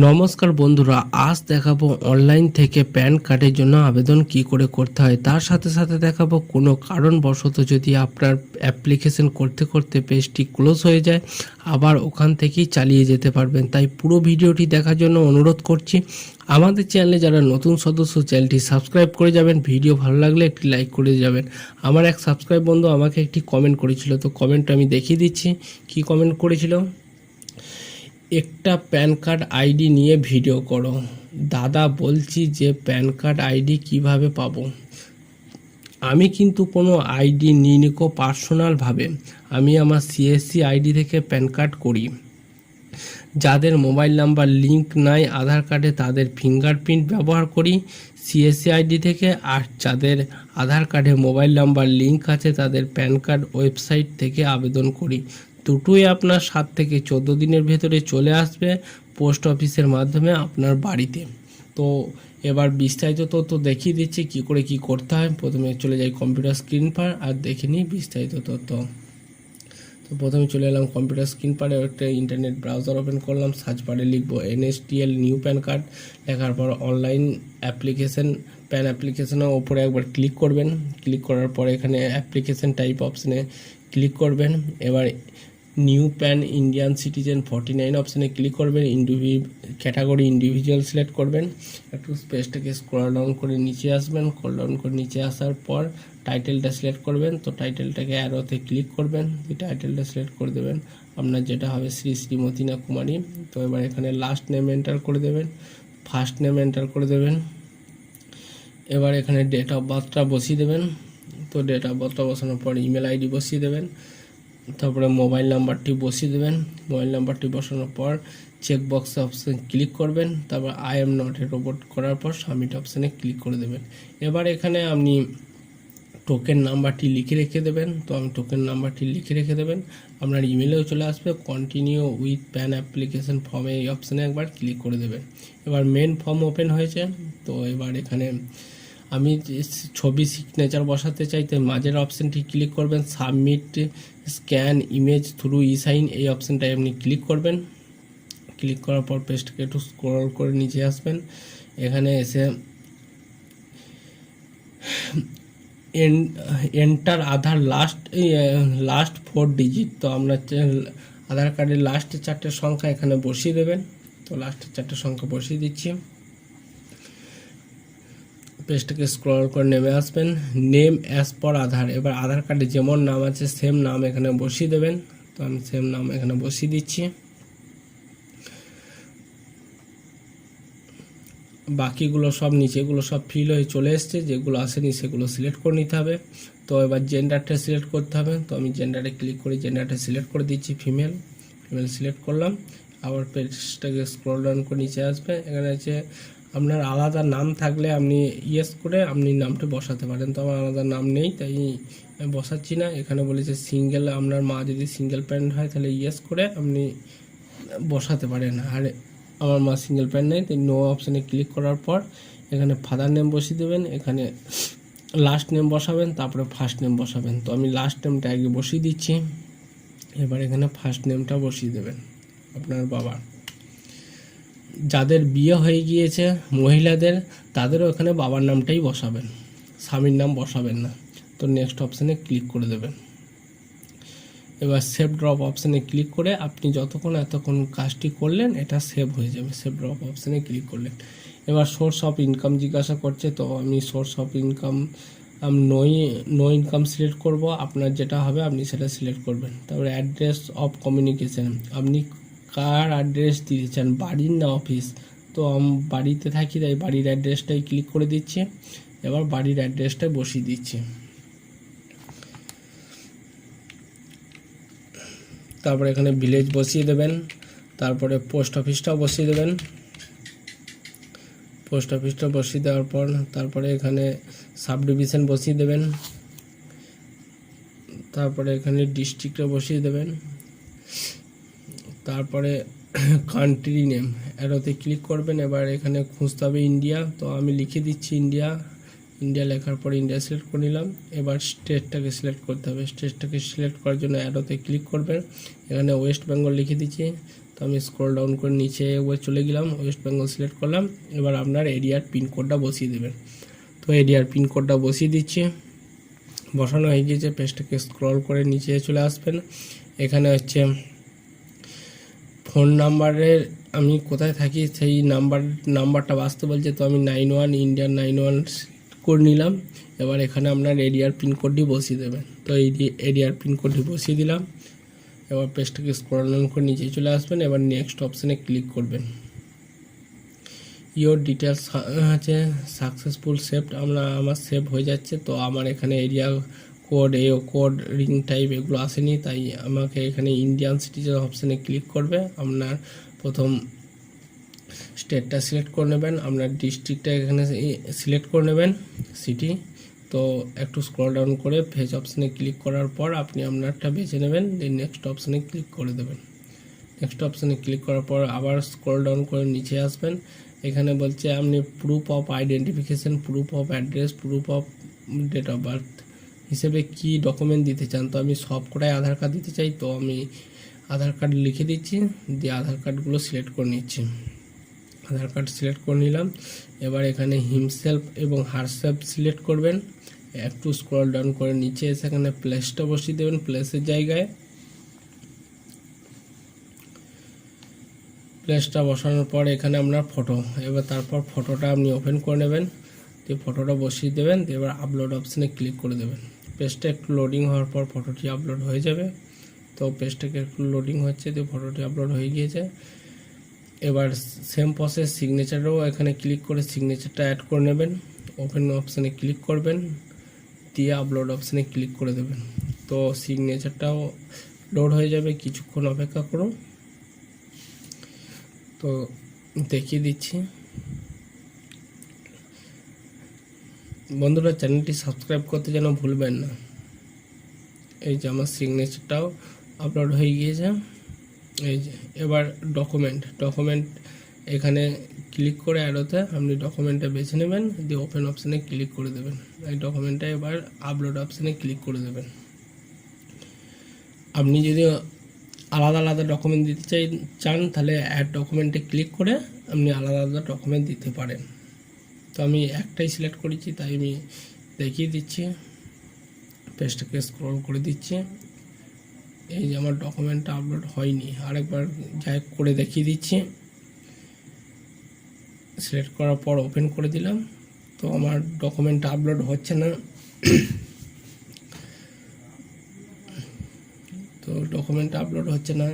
নমস্কার বন্ধুরা, আজ দেখাবো অনলাইন থেকে প্যান কার্ডের জন্য আবেদন কি করে করতে হয়। তার সাথে সাথে দেখাবো কোনো কারণবশত যদি আপনার অ্যাপ্লিকেশন করতে করতে পেজটি ক্লোজ হয়ে যায়, আবার ওখান থেকেই চালিয়ে যেতে পারবেন। তাই পুরো ভিডিওটি দেখার জন্য অনুরোধ করছি। আমাদের চ্যানেলে যারা নতুন সদস্য, চ্যানেলটি সাবস্ক্রাইব করে যাবেন। ভিডিও ভালো লাগলে একটি লাইক করে যাবেন। আমার এক সাবস্ক্রাইব বন্ধু আমাকে একটি কমেন্ট করেছিল, তো কমেন্টটা আমি দেখিয়ে দিচ্ছি। কি কমেন্ট করেছিল? একটা প্যান কার্ড আইডি নিয়ে ভিডিও করো। দাদা বলছি যে প্যান কার্ড আইডি কিভাবে পাবো। আমি কিন্তু কোনো আইডি নিইনি পার্সোনালভাবে। আমি আমার সিএসসি আইডি থেকে প্যান কার্ড করি। যাদের মোবাইল নাম্বার লিঙ্ক নাই আধার কার্ডে তাদের ফিঙ্গারপ্রিন্ট ব্যবহার করি সিএসসি আইডি থেকে, আর যাদের আধার কার্ডে মোবাইল নাম্বার লিঙ্ক আছে তাদের প্যান কার্ড ওয়েবসাইট থেকে আবেদন করি। দুটোই আপনার 7 থেকে 14 দিনের ভেতরে চলে আসবে পোস্ট অফিসের মাধ্যমে আপনার বাড়িতে। তো এবার বিস্তারিত তথ্য দেখিয়ে দিচ্ছি কী করে কি করতে হয়। প্রথমে চলে যাই কম্পিউটার স্ক্রিন পার আর দেখে নিই বিস্তারিত তথ্য। তো প্রথমে চলে এলাম কম্পিউটার স্ক্রিন পারে, একটা ইন্টারনেট ব্রাউজার ওপেন করলাম। সার্চ বারে লিখবো NSTL নিউ প্যান কার্ড। লেখার পর অনলাইন অ্যাপ্লিকেশন, প্যান অ্যাপ্লিকেশনের ওপরে একবার ক্লিক করবেন। ক্লিক করার পর এখানে অ্যাপ্লিকেশন টাইপ অপশানে ক্লিক করবেন। এবার নিউ প্যান ইন্ডিয়ান সিটিজেন 49 অপশানে ক্লিক করবেন। ক্যাটাগরি ইন্ডিভিজুয়াল সিলেক্ট করবেন। একটু স্পেসটাকে স্ক্রল ডাউন করে নিচে আসবেন। স্ক্রল ডাউন করে নিচে আসার পর টাইটেলটা সিলেক্ট করবেন। তো টাইটেলটাকে অ্যারোতে ক্লিক করবেন, টাইটেলটা সিলেক্ট করে দেবেন। আপনার যেটা হবে শ্রী শ্রীমতী না কুমারী। তো এবার এখানে লাস্ট নেম এন্টার করে দেবেন, ফার্স্ট নেম এন্টার করে দেবেন। এবার এখানে ডেট অফ বার্থটা বসিয়ে দেবেন। তো ডেট অফ বার্থটা বসানোর পর ইমেল আইডি বসিয়ে দেবেন। তারপরে মোবাইল নাম্বারটি বসিয়ে দেবেন। মোবাইল নাম্বারটি বসানোর পর চেকবক্স অপশান ক্লিক করবেন। তারপর I am not a robot করার পর সাবমিট অপশানে ক্লিক করে দেবেন। এবার এখানে আপনি টোকেন নাম্বারটি লিখে রেখে দেবেন। তো আমি টোকেন নাম্বারটি লিখে রেখে দেবেন। আপনার ইমেলেও চলে আসবে কন্টিনিউ উইথ প্যান অ্যাপ্লিকেশন ফর্মে, এই অপশানে একবার ক্লিক করে দেবেন। এবার মেন ফর্ম ওপেন হয়েছে। তো এবার এখানে আমি ছবি সিগনেচার বসাতে চাইতে মাঝের অপশানটি ক্লিক করবেন। সাবমিট স্ক্যান ইমেজ থ্রু ইসাইন, এই অপশানটায় আপনি ক্লিক করবেন। ক্লিক করার পর পেজটাকে একটু স্ক্রল করে নিচে আসবেন। এখানে এসে এন্টার আধার লাস্ট 4 ডিজিট। তো আমরা আধার কার্ডের লাস্টের 4টে সংখ্যা এখানে বসিয়ে দেবেন। তো লাস্টের 4টে সংখ্যা বসিয়ে দিচ্ছি। পেজটাকে স্ক্রল করে নেমে আসবেন। নেম অ্যাজ পর আধার। এবার আধার কার্ডে যেমন নাম আছে সেম নাম এখানে বসিয়ে দেবেন। তো আমি সেম নাম এখানে বসিয়ে দিচ্ছি। বাকিগুলো সব নিচেগুলো সব ফিল হয়ে চলে এসছে, যেগুলো আসেনি সেগুলো সিলেক্ট করে নিতে হবে। তো এবার জেন্ডারটা সিলেক্ট করতে হবে। তো আমি জেন্ডারে ক্লিক করে জেন্ডারটা সিলেক্ট করে দিচ্ছি ফিমেল সিলেক্ট করলাম। আবার পেজটাকে স্ক্রল ডাউন করে নিচে আসবে। এখানে আছে আপনার আলাদা নাম থাকলে আপনি ইয়েস করে আপনি নামটা বসাতে পারেন। তো আমার আলাদা নাম নেই তাই আমি বসাচ্ছি না। এখানে বলেছে সিঙ্গেল, আপনার মা যদি সিঙ্গেল প্যারেন্ট হয় তাহলে ইয়েস করে আপনি বসাতে পারেন। আর আমার মা সিঙ্গেল প্যারেন্ট নেই তাই নো অপশানে ক্লিক করার পর এখানে ফাদার নেম বসিয়ে দেবেন। এখানে লাস্ট নেম বসাবেন, তারপরে ফার্স্ট নেম বসাবেন। তো আমি লাস্ট নেমটা আগে বসিয়ে দিচ্ছি। এবার এখানে ফার্স্ট নেমটা বসিয়ে দেবেন আপনার বাবা। যাদের বিয়ে হয়ে গিয়েছে মহিলাদের, তাদেরও এখানে বাবার নামটাই বসাবেন, স্বামীর নাম বসাবেন না। তো নেক্সট অপশানে ক্লিক করে দেবেন। এবার সেভ ড্রপ অপশানে ক্লিক করে আপনি এতক্ষণ কাজটি করলেন এটা সেভ হয়ে যাবে। সেভ ড্রপ অপশানে ক্লিক করলেন। এবার সোর্স অফ ইনকাম জিজ্ঞাসা করছে। তো আমি source of income no income select করব। আপনার যেটা হবে আপনি সেটা সিলেক্ট করবেন। তারপরে অ্যাড্রেস অফ কমিউনিকেশান, আপনি কার অ্যাড্রেস দিতে চান, বাড়ির না অফিস। তো বাড়িতে থাকি তাই বাড়ির অ্যাড্রেসটাই ক্লিক করে দিচ্ছি। এবার বাড়ির অ্যাড্রেসটাই বসিয়ে দিচ্ছি। তারপরে এখানে ভিলেজ বসিয়ে দেবেন। তারপরে পোস্ট অফিসটাও বসিয়ে দেবেন। পোস্ট অফিসটা বসিয়ে দেওয়ার পর তারপরে এখানে সাব ডিভিশন বসিয়ে দেবেন। তারপরে এখানে ডিস্ট্রিক্টটা বসিয়ে দেবেন। তারপরে কান্ট্রি নেম অ্যারোতে ক্লিক করবেন। এবার এখানে খুঁজতে হবে ইন্ডিয়া। তো আমি লিখে দিচ্ছি ইন্ডিয়া। লেখার পর ইন্ডিয়া সিলেক্ট করে নিলাম। এবার স্টেটটাকে সিলেক্ট করতে হবে। স্টেটটাকে সিলেক্ট করার জন্য অ্যারোতে ক্লিক করবেন। এখানে ওয়েস্ট বেঙ্গল লিখে দিচ্ছি। তো আমি স্ক্রল ডাউন করে নিচে একবার চলে গেলাম, ওয়েস্ট বেঙ্গল সিলেক্ট করলাম। এবার আপনার এরিয়ার পিনকোডটা বসিয়ে দেবেন। তো এরিয়ার পিনকোডটা বসিয়ে দিচ্ছি, বসানো হয়ে গিয়েছে। পেজটাকে স্ক্রল করে নিচে চলে আসবেন। এখানে হচ্ছে ফোন নাম্বারের আমি কোথায় থাকি সেই নাম্বারটা বাঁচতে বলছে, তো আমি 91 ইন্ডিয়ান 91 করে নিলাম। এবার এখানে আপনার এরিয়ার পিনকোডটি বসিয়ে দেবেন। তো এই এরিয়ার পিনকোডটি বসিয়ে দিলাম। এবার পেজটাকে স্ক্রল ডাউন করে নিচে চলে আসবেন। এবার নেক্সট অপশানে ক্লিক করবেন। ইয়োর ডিটেলস আছে সাকসেসফুল সেভড, আমার সেভ হয়ে যাচ্ছে। তো আমার এখানে area code, code, ring type এগুলো আসেনি, তাই আমাকে এখানে ইন্ডিয়ান সিটিজেন অপশানে ক্লিক করবে। আপনার প্রথম স্টেটটা সিলেক্ট করে নেবেন, আপনার ডিস্ট্রিক্টটা এখানে সিলেক্ট করে নেবেন, সিটি। তো একটু স্ক্রল ডাউন করে ফেজ অপশানে ক্লিক করার পর আপনি আপনারটা বেছে নেবেন, দেন নেক্সট অপশানে ক্লিক করে দেবেন। নেক্সট অপশানে ক্লিক করার পর আবার স্ক্রল ডাউন করে নিচে আসবেন। এখানে বলছে আপনি proof of identification, proof of address, proof of date of birth হিসেবে কি ডকুমেন্ট দিতে চান। তো আমি সব কটাই আধার কার্ড দিতে চাই, তো আমি আধার কার্ড লিখে দিচ্ছি, দিয়ে আধার কার্ডগুলো সিলেক্ট করে নিচ্ছি। আধার কার্ড সিলেক্ট করে নিলাম। এবার এখানে হিমসেলফ এবং হারসেলফ সিলেক্ট করবেন। একটু স্ক্রল ডাউন করে নিচে এসে এখানে প্লেসটা বসিয়ে দেবেন, প্লেসের জায়গায়। প্লেসটা বসানোর পর এখানে আপনার ফটো, এবার তারপর ফটোটা আপনি ওপেন করে নেবেন, দিয়ে ফটোটা বসিয়ে দেবেন। এবার আপলোড অপশানে ক্লিক করে দেবেন। পেজটা একটু লোডিং হওয়ার পর ফটোটি আপলোড হয়ে যাবে। তো পেজটাকে একটু লোডিং হচ্ছে, দিয়ে ফটোটি আপলোড হয়ে গিয়েছে। এবার সেম প্রসেস সিগনেচারও এখানে ক্লিক করে সিগনেচারটা অ্যাড করে নেবেন। ওপেন অপশানে ক্লিক করবেন, দিয়ে আপলোড অপশানে ক্লিক করে দেবেন। তো সিগনেচারটাও লোড হয়ে যাবে, কিছুক্ষণ অপেক্ষা করুন। তো দেখিয়ে দিচ্ছি। বন্ধুরা, চ্যানেলটি সাবস্ক্রাইব করতে যেন ভুলবেন না। এই যে আমার সিগনেচারটাও আপলোড হয়ে গিয়েছে। এই যে এবার ডকুমেন্ট এখানে ক্লিক করে অ্যারোতে আপনি ডকুমেন্টটা বেছে নেবেন, দিয়ে ওপেন অপশানে ক্লিক করে দেবেন। এই ডকুমেন্টটা এবার আপলোড অপশানে ক্লিক করে দেবেন। আপনি যদি আলাদা আলাদা ডকুমেন্ট দিতে চান তাহলে অ্যাড ডকুমেন্টে ক্লিক করে আপনি আলাদা আলাদা ডকুমেন্ট দিতে পারেন। তো আমি একটাই সিলেক্ট করেছি, তাই আমি দেখিয়ে দিচ্ছি। পেজটাকে স্ক্রল করে দিচ্ছি। এই যে আমার ডকুমেন্টটা আপলোড হয়নি, আরেকবার যাই করে দেখিয়ে দিচ্ছি। সিলেক্ট করার পর ওপেন করে দিলাম। তো আমার ডকুমেন্টটা আপলোড হচ্ছে না। তো ডকুমেন্টটা আপলোড হচ্ছে না।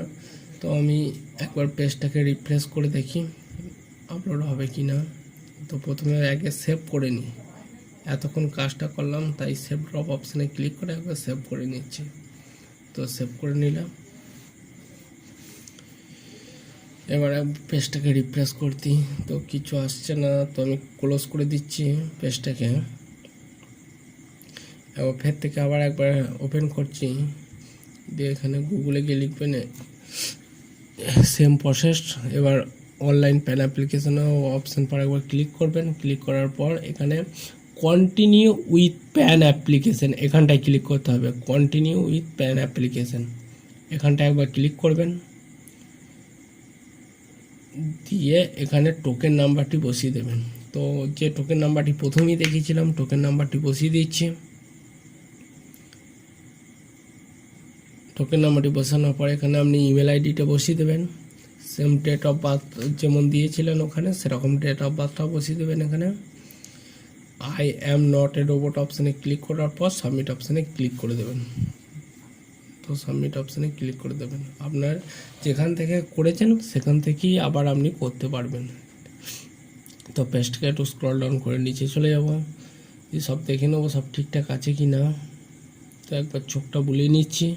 তো আমি একবার পেজটাকে রিফ্রেশ করে দেখি আপলোড হবে কি না। তো প্রথমে আগে সেভ করে নিই, এতক্ষণ কাজটা করলাম, তাই সেভ ড্রপ অপশানে ক্লিক করে একবার সেভ করে নিচ্ছি। তো সেভ করে নিলাম। এবার পেজটাকে রিফ্রেশ করতে তো কিছু আসছে না, তো আমি ক্লোজ করে দিচ্ছি পেজটাকে। এবার ফের থেকে আবার একবার ওপেন করছি, দিয়ে এখানে গুগলে গিয়ে লিখবেন সেম প্রসেস। এবার অনলাইন প্যান অ্যাপ্লিকেশনে অপশান পর একবার ক্লিক করবেন। ক্লিক করার পর এখানে কন্টিনিউ উইথ প্যান অ্যাপ্লিকেশন এখানটায় ক্লিক করতে হবে। কন্টিনিউ উইথ প্যান অ্যাপ্লিকেশন এখানটায় একবার ক্লিক করবেন, দিয়ে এখানে টোকেন নাম্বারটি বসিয়ে দেবেন। তো যে টোকেন নাম্বারটি প্রথমেই দেখিয়েছিলাম, টোকেন নাম্বারটি বসিয়ে দিচ্ছি। টোকেন নাম্বারটি বসানোর পর এখানে আপনি ইমেল আইডিটা বসিয়ে দেবেন। সেম ডেট অফ বার্থ যেমন দিয়েছিলেন ওখানে সেরকম ডেট অফ বার্থটাও বসিয়ে দেবেন। এখানে I am not a robot অপশানে ক্লিক করার পর সাবমিট অপশানে ক্লিক করে দেবেন। তো সাবমিট অপশানে ক্লিক করে দেবেন। আপনার যেখান থেকে করেছেন সেখান থেকেই আবার আপনি করতে পারবেন। তো পেজটাকে একটু স্ক্রল ডাউন করে নিচে চলে যাব, দিয়ে সব দেখে নেবো সব ঠিকঠাক আছে কি না। তো একবার চোখটা বুলিয়ে নিচ্ছি।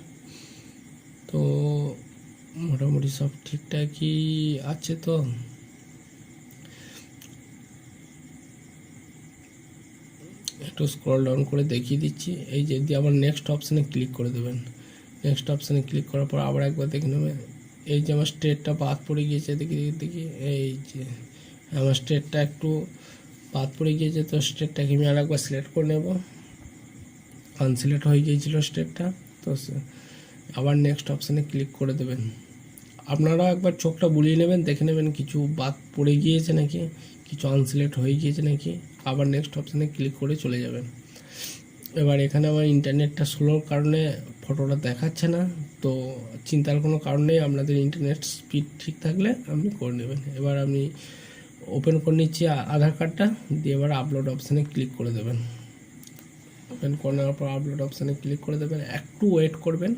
তো মোটামুটি সব ঠিকঠাকই আছে। তো একটু স্ক্রল ডাউন করে দেখিয়ে দিচ্ছি। এই যে দিয়ে আবার নেক্সট অপশানে ক্লিক করে দেবেন। নেক্সট অপশানে ক্লিক করার পর আবার একবার দেখে নেবেন। এই যে আমার স্টেটটা বাদ পড়ে গিয়েছে, দেখি এই যে আমার স্টেটটা একটু বাদ পড়ে গিয়েছে। তো স্টেটটাকে আমি আরেকবার সিলেক্ট করে নেব, আনসিলেক্ট হয়ে গিয়েছিল স্টেটটা। তো আবার নেক্সট অপশানে ক্লিক করে দেবেন। আপনারা একবার চোখটা বুলিয়ে নেবেন, দেখে নেবেন কিছু বাদ পড়ে গিয়েছে নাকি, কিছু আনসিলেক্ট হয়ে গিয়েছে নাকি। আবার নেক্সট অপশানে ক্লিক করে চলে যাবেন। এবার এখানে আমার ইন্টারনেটটা স্লোর কারণে ফটোটা দেখাচ্ছে না, তো চিন্তার কোনো কারণ নেই, আপনাদের ইন্টারনেট স্পিড ঠিক থাকলে আপনি করে নেবেন। এবার আপনি ওপেন করে নিচ্ছি আধার কার্ডটা, দিয়ে এবার আপলোড অপশানে ক্লিক করে দেবেন। ওপেন করার পর আপলোড অপশানে ক্লিক করে দেবেন, একটু ওয়েট করবেন,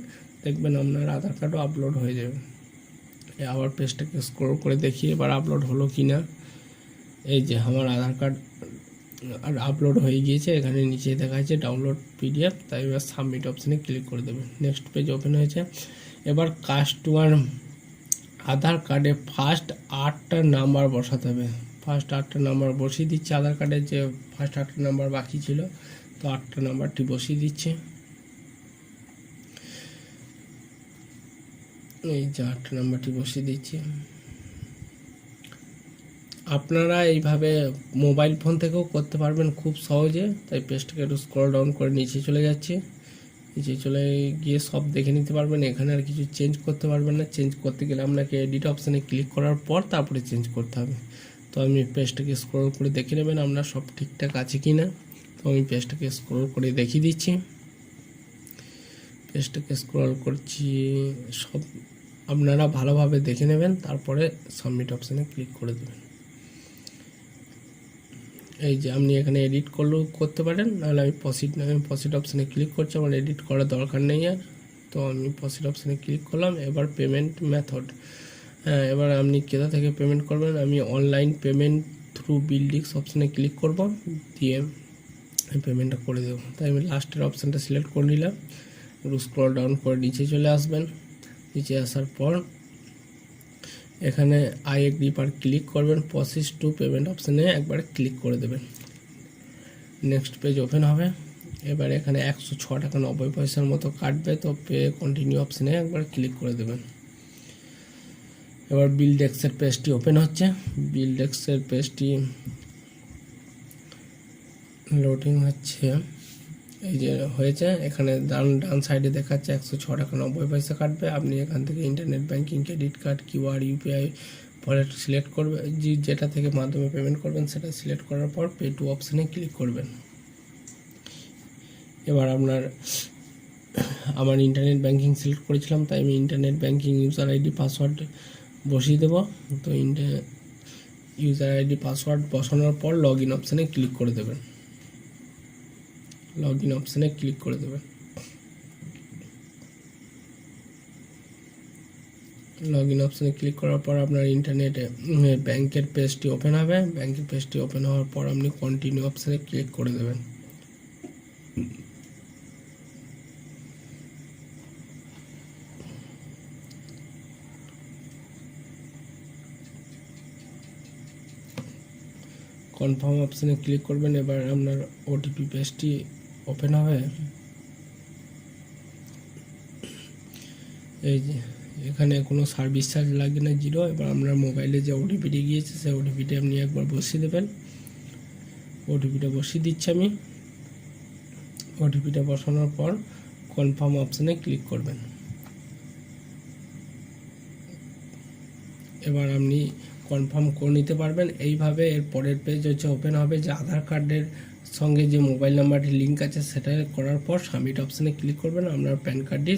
দেখবেন আপনার আধার কার্ডও আপলোড হয়ে যাবে। আবার পেজটাকে স্ক্রল করে দেখি এবার আপলোড হলো কি না। এই যে আমার আধার কার্ড আর আপলোড হয়ে গিয়েছে, এখানে নিচে দেখা যাচ্ছে ডাউনলোড পিডিএফ, তাই এবার সাবমিট অপশানে ক্লিক করে দেবেন। নেক্সট পেজ ওপেন হয়েছে। এবার কাস্টমার আধার কার্ডে ফার্স্ট 8টা নাম্বার বসাতে হবে। ফার্স্ট 8টা নাম্বার বসিয়ে দিচ্ছে, আধার কার্ডের যে ফার্স্ট 8টা নাম্বার বাকি ছিল, তো 8টা নাম্বারটি বসিয়ে দিচ্ছে। এই যে 8টা নাম্বারটি বসিয়ে দিচ্ছি। আপনারা এইভাবে মোবাইল ফোন থেকেও করতে পারবেন খুব সহজে, তাই পেজটাকে একটু স্ক্রল ডাউন করে নিচে চলে যাচ্ছে। নিচে চলে গিয়ে সব দেখে নিতে পারবেন। এখানে আর কিছু চেঞ্জ করতে পারবেন না, চেঞ্জ করতে গেলে আপনাকে এডিট অপশানে ক্লিক করার পর তারপরে চেঞ্জ করতে হবে। তো আমি পেজটাকে স্ক্রল করে দেখে নেবেন আপনার সব ঠিকঠাক আছে কি না। তো আমি পেজটাকে স্ক্রল করে দেখিয়ে দিচ্ছি। পেজটাকে স্ক্রল করছি, সব আপনারা ভালোভাবে দেখে নেবেন, তারপরে সাবমিট অপশানে ক্লিক করে দেবেন। এই যে আপনি এখানে এডিট করলেও করতে পারেন, নাহলে আমি পসিট অপশানে ক্লিক করছি, আমার এডিট করার দরকার নেই আর। তো আমি পসিট অপশানে ক্লিক করলাম। এবার পেমেন্ট মেথড, হ্যাঁ এবার আপনি কোথা থেকে পেমেন্ট করবেন, আমি অনলাইন পেমেন্ট থ্রু বিলডিক্স অপশানে ক্লিক করব, দিয়ে পেমেন্টটা করে দেবো। তাই আমি লাস্টের অপশানটা সিলেক্ট করে নিলাম। একটু স্ক্রল ডাউন করে নিচে চলে আসবেন। নিচে আসার পর এখানে আই এগ্রি পার ক্লিক করবেন, প্রসেস টু পেমেন্ট অপশানে একবার ক্লিক করে দেবেন। নেক্সট পেজ ওপেন হবে। এবার এখানে 106 টাকা 90 পয়সার মতো কাটবে, তো পে কন্টিনিউ অপশানে একবার ক্লিক করে দেবেন। এবার বিল ডেস্কের পেজটি ওপেন হচ্ছে। বিল ডেস্কের পেজটি লোডিং হচ্ছে। এই যে হয়েছে, এখানে ডান সাইডে দেখাচ্ছে 106 টাকা 90 পয়সা কাটবে। আপনি এখান থেকে internet banking, credit card, QR, UPI wallet select করবে, যেটা থেকে মাধ্যমে পেমেন্ট করবেন সেটা সিলেক্ট করার পর পে টু অপশানে ক্লিক করবেন। এবার আমার ইন্টারনেট ব্যাঙ্কিং সিলেক্ট করেছিলাম, তাই আমি internet banking user ID password বসিয়ে দেবো। তো ইউজার আইডি পাসওয়ার্ড বসানোর পর লগ ইন অপশানে ক্লিক করে দেবেন। লগ ইন অপশানে ক্লিক করে দেবেন। লগ ইন অপশানে ক্লিক করার পর আপনার ইন্টারনেটে ব্যাংকের পেজটি ওপেন হবে। ব্যাংকের পেজটি ওপেন হওয়ার পর আপনি কন্টিনিউ অপশানে ক্লিক করে দেবেন। কনফার্ম অপশানে ক্লিক করবেন। এবার আপনার ওটিপি পেজটি ওপেন হবে। এই যে এখানে কোনো সার্ভিস চার্জ লাগে না, 0। এবার আপনার মোবাইলে যে ওটিপিটি গিয়েছে সেই ওটিপিটি আপনি একবার বসিয়ে দেবেন। ওটিপিটা বসিয়ে দিচ্ছি আমি। ওটিপিটা বসানোর পর কনফার্ম অপশানে ক্লিক করবেন। এবার আপনি কনফার্ম করে নিতে পারবেন। এইভাবে এর পরের পেজ হচ্ছে ওপেন হবে, যে আধার কার্ডের সঙ্গে যে মোবাইল নাম্বারটি লিঙ্ক আছে সেটা করার পর সাবমিট অপশানে ক্লিক করবেন, আপনার প্যান কার্ডটি